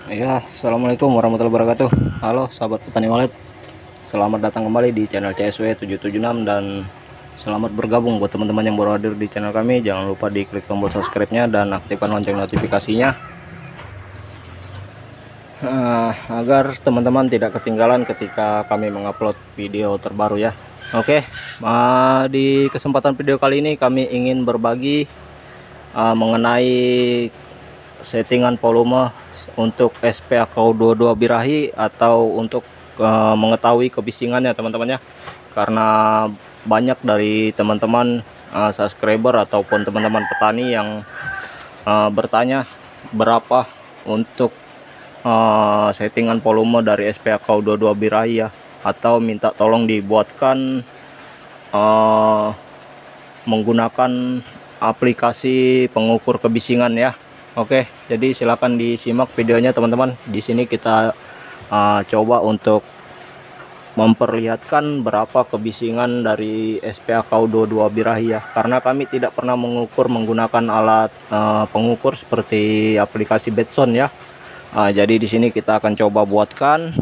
Ya, assalamualaikum warahmatullahi wabarakatuh. Halo sahabat petani walet, selamat datang kembali di channel CSW 776 dan selamat bergabung buat teman-teman yang baru hadir di channel kami. Jangan lupa diklik tombol subscribe-nya dan aktifkan lonceng notifikasinya agar teman-teman tidak ketinggalan ketika kami mengupload video terbaru ya. Oke, di kesempatan video kali ini kami ingin berbagi mengenai settingan volume untuk SPAK 22 birahi atau untuk mengetahui kebisingannya teman-teman ya, karena banyak dari teman-teman subscriber ataupun teman-teman petani yang bertanya berapa untuk settingan volume dari SPAK 22 birahi ya, atau minta tolong dibuatkan menggunakan aplikasi pengukur kebisingan ya. Oke, jadi silakan disimak videonya teman-teman. Di sini kita coba untuk memperlihatkan berapa kebisingan dari SPAK 22 birahi ya, karena kami tidak pernah mengukur menggunakan alat pengukur seperti aplikasi Batson ya. Jadi di sini kita akan coba buatkan.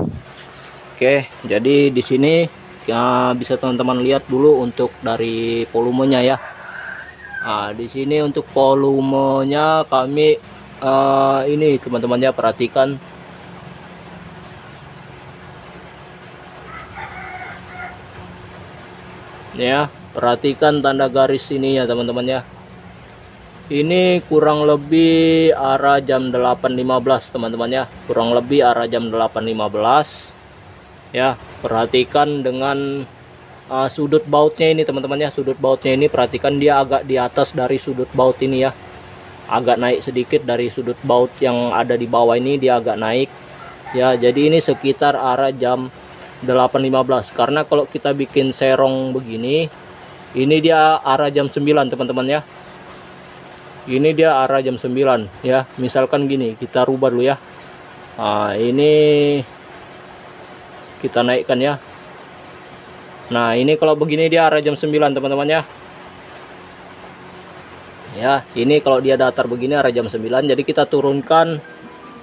Oke, jadi di sini ya, bisa teman-teman lihat dulu untuk dari volumenya ya. Di sini untuk volumenya kami ini teman-teman ya, perhatikan ya, perhatikan tanda garis ini ya teman-teman ya. Ini kurang lebih arah jam 8.15 teman-teman ya, kurang lebih arah jam 8.15 ya. Perhatikan dengan sudut bautnya ini teman-teman ya, sudut bautnya ini perhatikan dia agak di atas dari sudut baut ini ya, agak naik sedikit dari sudut baut yang ada di bawah ini, dia agak naik ya. Jadi ini sekitar arah jam 8.15, karena kalau kita bikin serong begini, ini dia arah jam 9 teman-teman ya, ini dia arah jam 9 ya. Misalkan gini, kita rubah dulu ya. Ini kita naikkan ya. Nah ini kalau begini dia arah jam 9 teman-teman ya. Ya, ini kalau dia datar begini arah jam 9. Jadi kita turunkan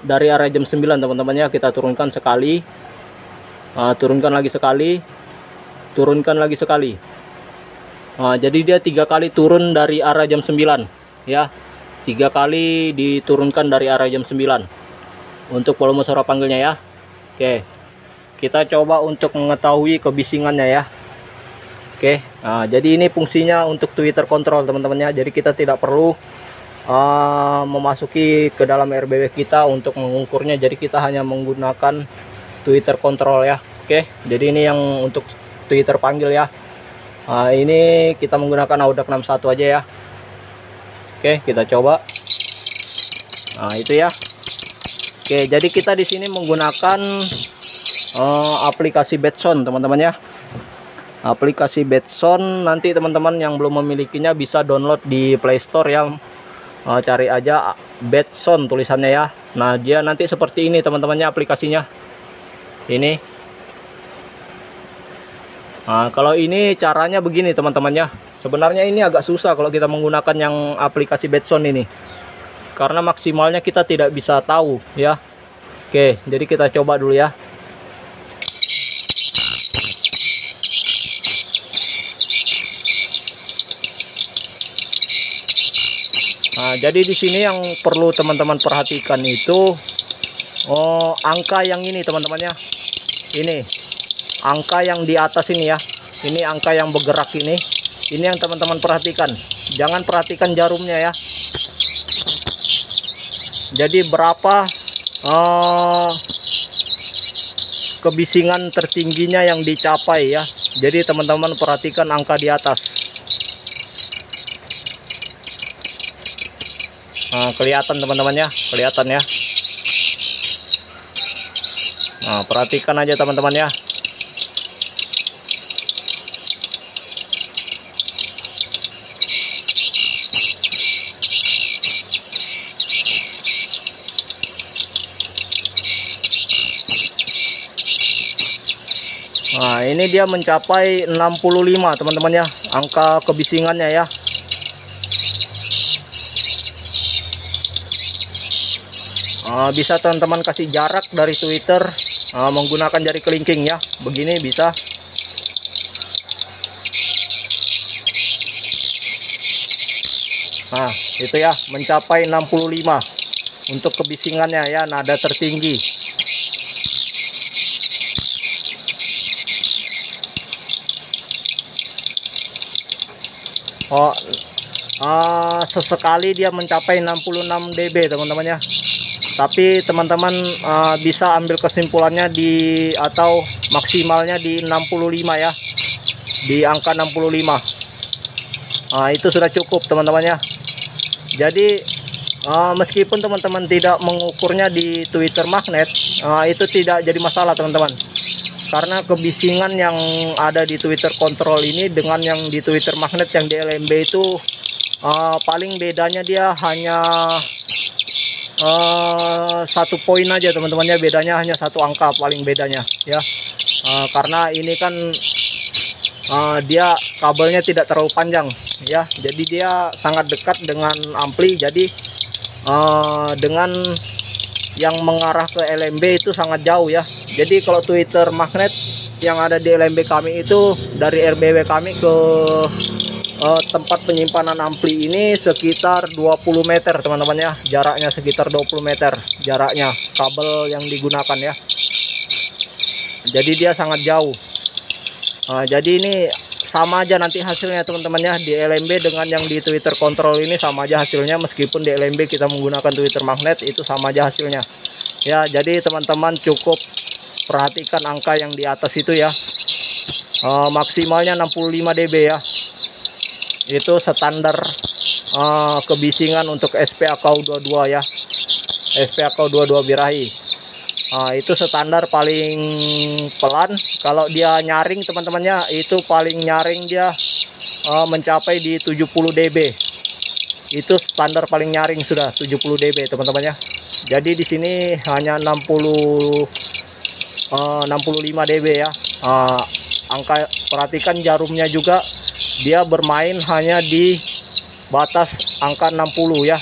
dari arah jam 9 teman-teman ya. Kita turunkan sekali, turunkan lagi sekali, turunkan lagi sekali. Jadi dia 3 kali turun dari arah jam 9 ya. 3 kali diturunkan dari arah jam 9 untuk volume suara panggilnya ya. Oke, kita coba untuk mengetahui kebisingannya ya. Oke, jadi ini fungsinya untuk tweeter control teman-teman ya. Jadi kita tidak perlu memasuki ke dalam RBW kita untuk mengukurnya. Jadi kita hanya menggunakan tweeter control ya. Oke, jadi ini yang untuk tweeter panggil ya. Ini kita menggunakan Audax 61 aja ya. Oke, kita coba. Itu ya. Oke, jadi kita di sini menggunakan aplikasi Batson teman-teman ya. Aplikasi Batson, nanti teman-teman yang belum memilikinya bisa download di Play Store ya. Cari aja Batson tulisannya ya. Nah dia nanti seperti ini teman-temannya aplikasinya ini. Kalau ini caranya begini teman-temannya. Sebenarnya ini agak susah kalau kita menggunakan yang aplikasi Batson ini, karena maksimalnya kita tidak bisa tahu ya. Oke, jadi kita coba dulu ya. Jadi di sini yang perlu teman-teman perhatikan itu angka yang ini teman-teman ya. Ini angka yang di atas ini ya. Ini angka yang bergerak ini. Ini yang teman-teman perhatikan. Jangan perhatikan jarumnya ya. Jadi berapa kebisingan tertingginya yang dicapai ya. Jadi teman-teman perhatikan angka di atas. Kelihatan teman-teman ya, kelihatan ya. Perhatikan aja teman-teman ya. Ini dia mencapai 65 teman-teman ya, angka kebisingannya ya. Bisa teman-teman kasih jarak dari tweeter menggunakan jari kelingking ya, begini bisa. Nah itu ya, mencapai 65 untuk kebisingannya ya, nada tertinggi. Sesekali dia mencapai 66 dB teman-teman ya. Tapi teman-teman bisa ambil kesimpulannya atau maksimalnya di 65 ya, di angka 65. Itu sudah cukup teman-teman ya. Jadi meskipun teman-teman tidak mengukurnya di tweeter magnet, itu tidak jadi masalah teman-teman, karena kebisingan yang ada di tweeter kontrol ini dengan yang di tweeter magnet yang di LMB itu paling bedanya dia hanya 1 poin aja teman-teman ya, bedanya hanya 1 angka paling bedanya ya. Karena ini kan dia kabelnya tidak terlalu panjang ya, jadi dia sangat dekat dengan ampli, jadi dengan yang mengarah ke LMB itu sangat jauh ya. Jadi kalau tweeter magnet yang ada di LMB kami itu, dari RBW kami ke tempat penyimpanan ampli ini sekitar 20 meter teman-teman ya, jaraknya sekitar 20 meter jaraknya kabel yang digunakan ya, jadi dia sangat jauh. Jadi ini sama aja nanti hasilnya teman-teman ya, di LMB dengan yang di tweeter kontrol ini sama aja hasilnya, meskipun di LMB kita menggunakan tweeter magnet itu sama aja hasilnya ya. Jadi teman-teman cukup perhatikan angka yang di atas itu ya, maksimalnya 65 dB ya, itu standar kebisingan untuk SPAKU 22 ya, SPAKU 22 birahi. Itu standar paling pelan. Kalau dia nyaring teman-temannya, itu paling nyaring dia mencapai di 70 dB. Itu standar paling nyaring sudah 70 dB teman-teman ya. Jadi di sini hanya 65 dB ya. Angka, perhatikan jarumnya juga, dia bermain hanya di batas angka 60 ya.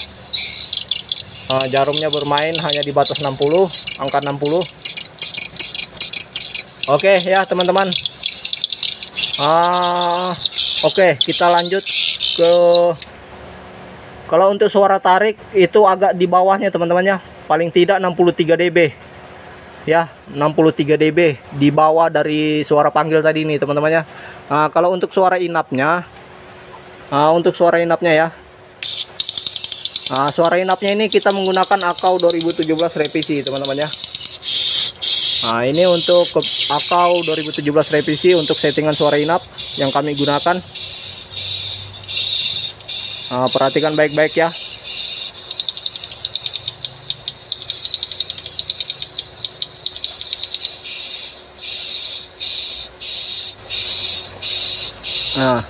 Jarumnya bermain hanya di batas 60, angka 60. Oke ya teman-teman. Oke, kita lanjut ke, kalau untuk suara tarik itu agak di bawahnya teman-teman ya, paling tidak 63 dB ya, 63 dB di bawah dari suara panggil tadi ini teman-teman ya. Kalau untuk suara inapnya, ya, suara inapnya ini kita menggunakan AKAU 2017 revisi teman-teman ya. Ini untuk AKAU 2017 revisi untuk settingan suara inap yang kami gunakan. Perhatikan baik-baik ya. Nah,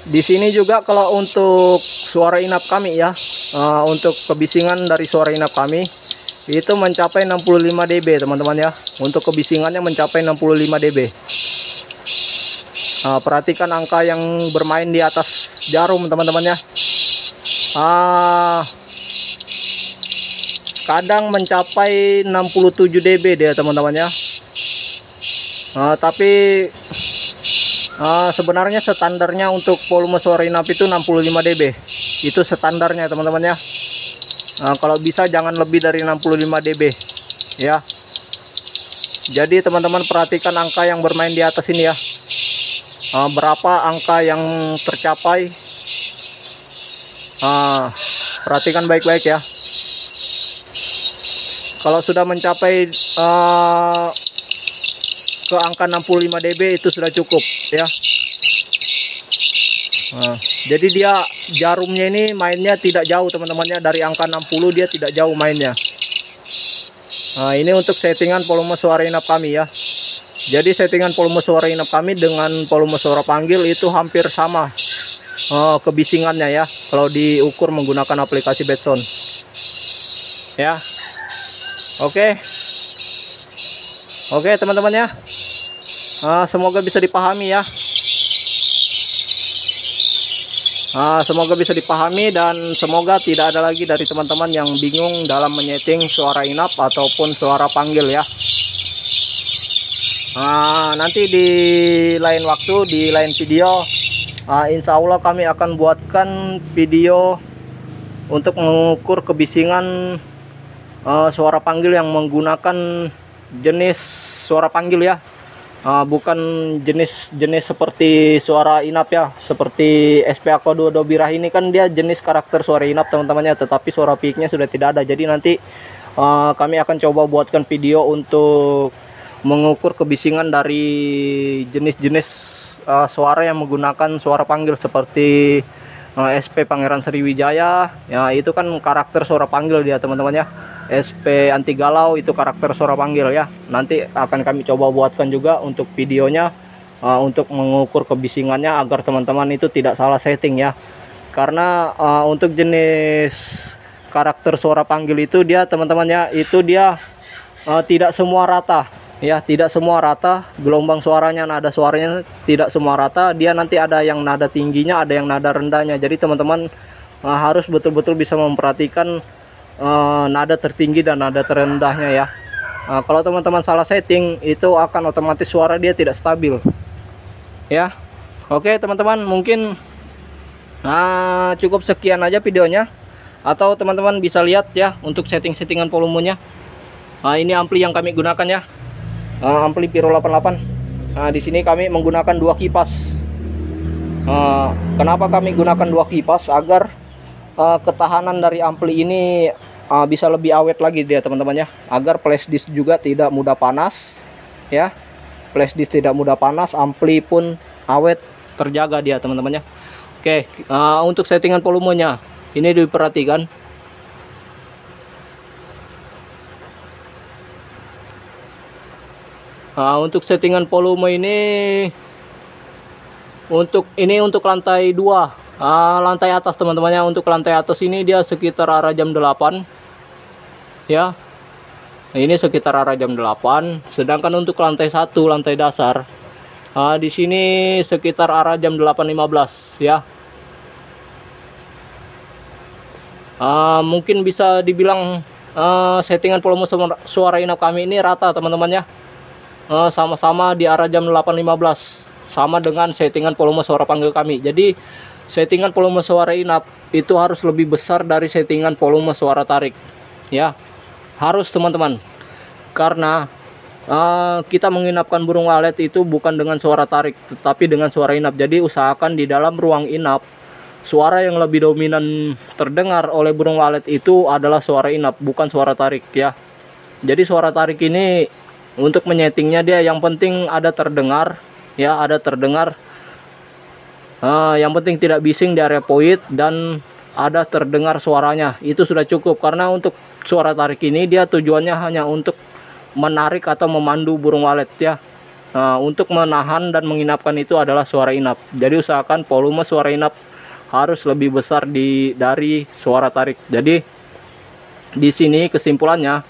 di sini juga kalau untuk suara inap kami ya, untuk kebisingan dari suara inap kami itu mencapai 65 dB teman-teman ya. Untuk kebisingannya mencapai 65 dB. Perhatikan angka yang bermain di atas jarum teman-teman ya. Kadang mencapai 67 dB dia teman-teman ya. Tapi sebenarnya standarnya untuk volume suara inap itu 65 dB. Itu standarnya teman-teman ya. Kalau bisa jangan lebih dari 65 dB ya. Jadi teman-teman perhatikan angka yang bermain di atas ini ya. Berapa angka yang tercapai. Perhatikan baik-baik ya. Kalau sudah mencapai ke angka 65 dB itu sudah cukup ya. Jadi dia jarumnya ini mainnya tidak jauh teman-temannya, dari angka 60 dia tidak jauh mainnya. Ini untuk settingan volume suara inap kami ya. Jadi settingan volume suara inap kami dengan volume suara panggil itu hampir sama kebisingannya ya, kalau diukur menggunakan aplikasi Bedsound ya. Oke teman-teman ya. Semoga bisa dipahami ya. Semoga bisa dipahami dan semoga tidak ada lagi dari teman-teman yang bingung dalam menyeting suara inap ataupun suara panggil ya. Nanti di lain waktu, di lain video, insya Allah kami akan buatkan video untuk mengukur kebisingan suara panggil yang menggunakan jenis suara panggil ya. Bukan jenis seperti suara inap ya, seperti SP Aqua 2 Dobirah ini kan dia jenis karakter suara inap teman-temannya, tetapi suara peaknya sudah tidak ada. Jadi nanti kami akan coba buatkan video untuk mengukur kebisingan dari jenis-jenis suara yang menggunakan suara panggil seperti SP Pangeran Sriwijaya ya, itu kan karakter suara panggil dia teman-teman ya. SP Anti Galau itu karakter suara panggil ya. Nanti akan kami coba buatkan juga untuk videonya untuk mengukur kebisingannya agar teman-teman itu tidak salah setting ya. Karena untuk jenis karakter suara panggil itu dia teman-teman ya, itu dia tidak semua rata ya, tidak semua rata gelombang suaranya, nada suaranya tidak semua rata. Dia nanti ada yang nada tingginya, ada yang nada rendahnya. Jadi teman-teman harus betul-betul bisa memperhatikan nada tertinggi dan nada terendahnya ya. Kalau teman-teman salah setting itu akan otomatis suara dia tidak stabil ya. Oke teman-teman, mungkin cukup sekian aja videonya, atau teman-teman bisa lihat ya untuk settingan volumenya. Ini ampli yang kami gunakan ya, ampli Piro 88. Di sini kami menggunakan 2 kipas. Kenapa kami gunakan 2 kipas? Agar ketahanan dari ampli ini bisa lebih awet lagi dia teman-teman ya, agar flash disk juga tidak mudah panas ya. Flash disk tidak mudah panas, ampli pun awet terjaga dia teman-teman ya. Oke, untuk settingan volumenya ini diperhatikan. Untuk settingan volume ini untuk lantai 2, lantai atas teman-temannya. Untuk lantai atas ini dia sekitar arah jam 8 ya. Ini sekitar arah jam 8. Sedangkan untuk lantai 1, lantai dasar, di sini sekitar arah jam 8.15 ya. Mungkin bisa dibilang settingan volume suara inap kami ini rata teman-teman ya. Sama-sama di arah jam 8.15, sama dengan settingan volume suara panggil kami. Jadi settingan volume suara inap itu harus lebih besar dari settingan volume suara tarik ya, harus teman-teman. Karena kita menginapkan burung walet itu bukan dengan suara tarik, tetapi dengan suara inap. Jadi usahakan di dalam ruang inap suara yang lebih dominan terdengar oleh burung walet itu adalah suara inap, bukan suara tarik ya. Jadi suara tarik ini untuk menyetingnya dia yang penting ada terdengar ya, ada terdengar. Yang penting tidak bising di area poid dan ada terdengar suaranya, itu sudah cukup. Karena untuk suara tarik ini dia tujuannya hanya untuk menarik atau memandu burung walet ya. Untuk menahan dan menginapkan itu adalah suara inap. Jadi usahakan volume suara inap harus lebih besar dari suara tarik. Jadi di sini kesimpulannya,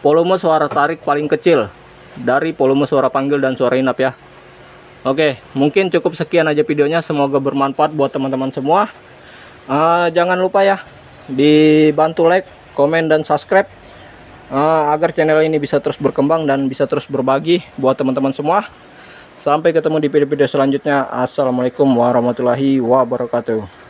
volume suara tarik paling kecil dari volume suara panggil dan suara inap ya. Oke, mungkin cukup sekian aja videonya. Semoga bermanfaat buat teman-teman semua. Jangan lupa ya, dibantu like, komen, dan subscribe agar channel ini bisa terus berkembang dan bisa terus berbagi buat teman-teman semua. Sampai ketemu di video-video selanjutnya. Assalamualaikum warahmatullahi wabarakatuh.